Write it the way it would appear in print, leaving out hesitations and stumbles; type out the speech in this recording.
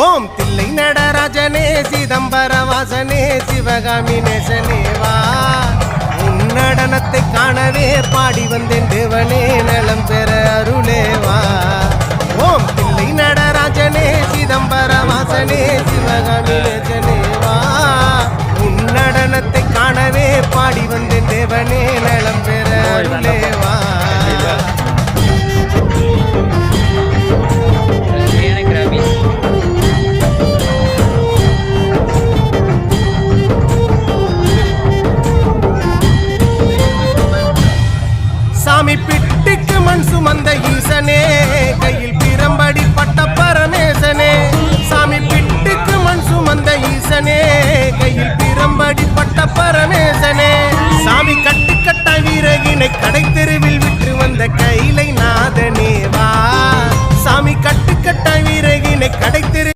ஓம் தில்லை நடராஜனே சிதம்பர வாசனே சிவகாமி நேசனேவா உன்னடனத்தை காணவே பாடி வந்தேன் தேவனே நலம் பெற அருளேவா ஓம் தில்லை நடராஜனே சிதம்பர